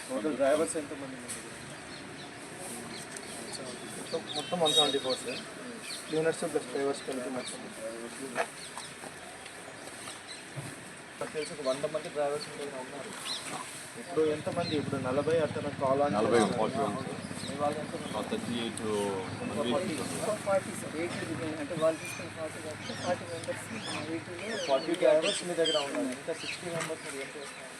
Total drivers ఎంతమంది? మొత్తం 174 sir. Cleaners plus drivers కలిపి మొత్తం నాకు తెలిసి ఒక 100 మంది డ్రైవర్స్ ఉన్నారు. ఇప్పుడు ఎంతమంది? ఇప్పుడు 40 అతను కాల్ ఆన్ 40 మీ వాళ్ళు ఎంతమంది? 38 అంటే వాళ్ళు తీసుకుని 40 మెంబర్స్ 40 డ్రైవర్స్ మీ దగ్గర ఉన్నారు. ఇంకా 60 మెంబర్స్ మీరు ఏం చేస్తున్నారు?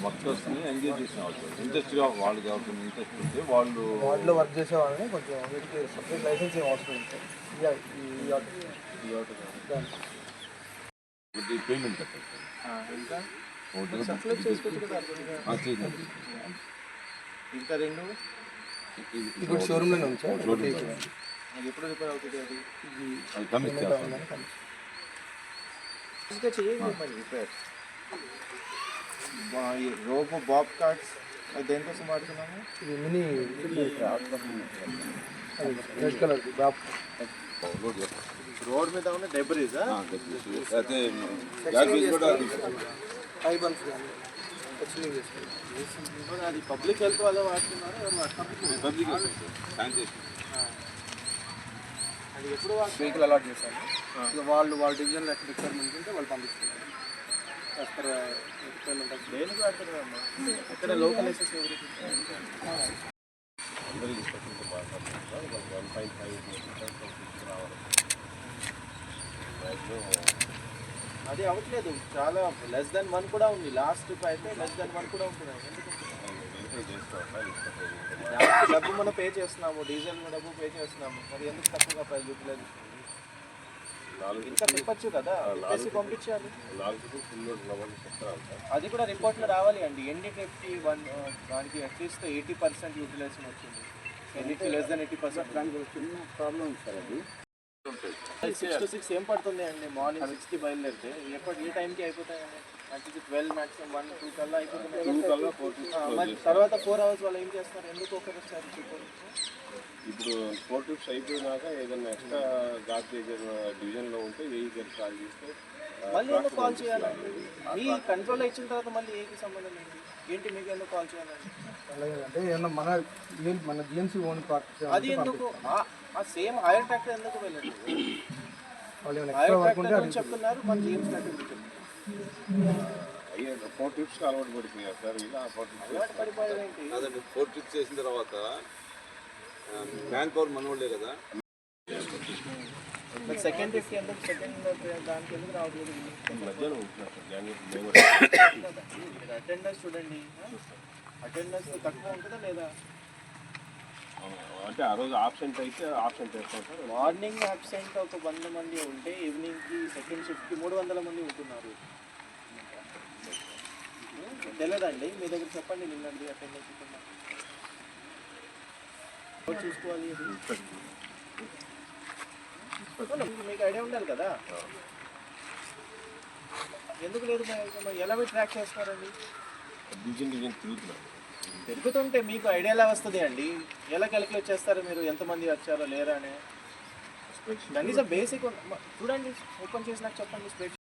వర్కర్స్ని ఎంగేజ్ చేసిన వాళ్ళు ఇంట్రెస్ట్గా వాళ్ళు కాబట్టి ఇంట్రెస్ట్ ఉంటే వాళ్ళు వార్డులో వర్క్ చేసే వాళ్ళని కొంచెం వీటికి సపరేట్ లైసెన్స్ ఏం అవసరం ఉంది సార్. ఈ ఆటో పేమెంట్ ఇంకా కట్టాలి. సప్లై చేసుకోవచ్చు కదా. ఇంకా రెండు ఇప్పుడు షోరూమ్లోనే ఉంది సార్. అది ఎప్పుడు రిపేర్ అవుతుంది? అది అది కమిట్ చేస్తాను. ఇంకా చేయండి మరి రిపేర్. రోబో బాబ్ కార్డ్స్ అది దేనికోసం వాడుతున్నాము? ఇది mini red colour Bob road మీద ఉన్న డెబ్రీజా? అయితే గ్యాస్ కూడా ఐబన్స్ అది పబ్లిక్ హెల్త్ వల్ల వాడుతున్నారు. పబ్లిక్ శానిటేషన్ అది ఎప్పుడు వెహికల్ అలాట్ చేశాను. ఇక వాళ్ళ డివిజన్లో ఎక్కడ రిక్వైర్మెంట్ ఉంటే వాళ్ళు పంపిస్తున్నారు. దేనికి వాడుతున్నారమ్మా? ఎక్కడ లోకల్ ఎస్ఎస్ ఎవరికి? అందరూ తీసుకొచ్చింటే మాట్లాడుతున్నారు. 1.5 రావాలి. అది అవ్వట్లేదు. చాలా <1 కూడా ఉంది. లాస్ట్ అయితే <1 కూడా ఉంటున్నాయి. ఎందుకు దానికి డబ్బు మనం పే చేస్తున్నాము, డీజిల్ డబ్బు పే చేస్తున్నాము, మరి ఎందుకు తక్కువగా ప్రైస్ యూటిలైజ్? ఇంకా తిప్పచ్చు కదా, తిప్పేసి పంపించాలి. అది కూడా రిపోర్ట్లో రావాలి అండి. ND50 దానికి అట్లీస్ట్ 80% యూటిలైజేషన్ వచ్చింది. ND2 <80%. ప్రాబ్లం సార్ అది 6 to 6 ఏం పడుతుంది అండి? మార్నింగ్ 6కి బయలుదేరితే ఏ టైంకి అయిపోతాయండి? అంటే 12 మ్యాక్సిమం 1, 2 కల్లా అయిపోతుంది. మరి తర్వాత 4 అవర్స్ వాళ్ళు ఏం చేస్తారు? ఎందుకు ఒకరు వచ్చారు? ఇప్పుడు 4 ట్రిప్స్ అయిపోయినాక ఏదైనా ఎక్స్ట్రా గాడ్ డివిజన్లో ఉంటే ఏ గారికి కాల్ చేస్తే మళ్ళీ ఎందుకు కాల్ చేయాలండి? మీ కంట్రోల్లో ఇచ్చిన తర్వాత మళ్ళీ ఏకి సంబంధం ఏంటి? మీకు ఎందుకు కాల్ చేయాలండి? అంటే ఏమన్నా మన జిఎంసీ ఓన్ పార్ట్ అది ఎందుకు సేమ్ హైర్ ట్రాక్టర్ ఎందుకు వెళ్ళండి? వాళ్ళు హైర్ ట్రాక్టర్ చెప్తున్నారు, మన జిఎంసీ ట్రాక్టర్ 4 ట్రిప్స్కి అలవాటు పడిపోయారు సార్. ఇలా 4 ట్రిప్స్ పడిపోయారేంటి? అదండి. 4 ట్రిప్స్ చేసిన తర్వాత మ్యాన్ పవర్ మనోళ్ళే కదా. సెకండ్ ట్రిప్కి ఎందుకు? సెకండ్ దానికి ఎందుకు రావట్లేదు? మధ్యాహ్నం ఉంటున్నారు సార్ జాన్వరి. అటెండెన్స్ చూడండి. అటెండెన్స్ తక్కువ ఉంటుందా లేదా? అంటే ఆ రోజు ఆబ్సెంట్ అయితే ఆబ్సెంట్ చేస్తాం సార్. మార్నింగ్ అబ్సెంట్ ఒక 100 మంది ఉంటే ఈవినింగ్కి సెకండ్ షిఫ్ట్కి 300 మంది ఉంటున్నారు. తెలియదండి మీ దగ్గర? చెప్పండి నిన్నండి అటెండెన్స్ చూసుకోవాలి. మీకు ఐడియా ఉండాలి కదా. ఎందుకు లేదు? ఎలా మీరు ట్రాక్ చేస్తారండి? డివిజన్ తిరుగుతున్నాం. తిరుగుతుంటే మీకు ఐడియా ఎలా వస్తుంది అండి? ఎలా క్యాలిక్యులేట్ చేస్తారు మీరు ఎంతమంది వచ్చారో లేరా అని? కనీసం బేసిక్ చూడండి, ఓపెన్ చేసి నాకు చెప్పండి. స్ప్రెడ్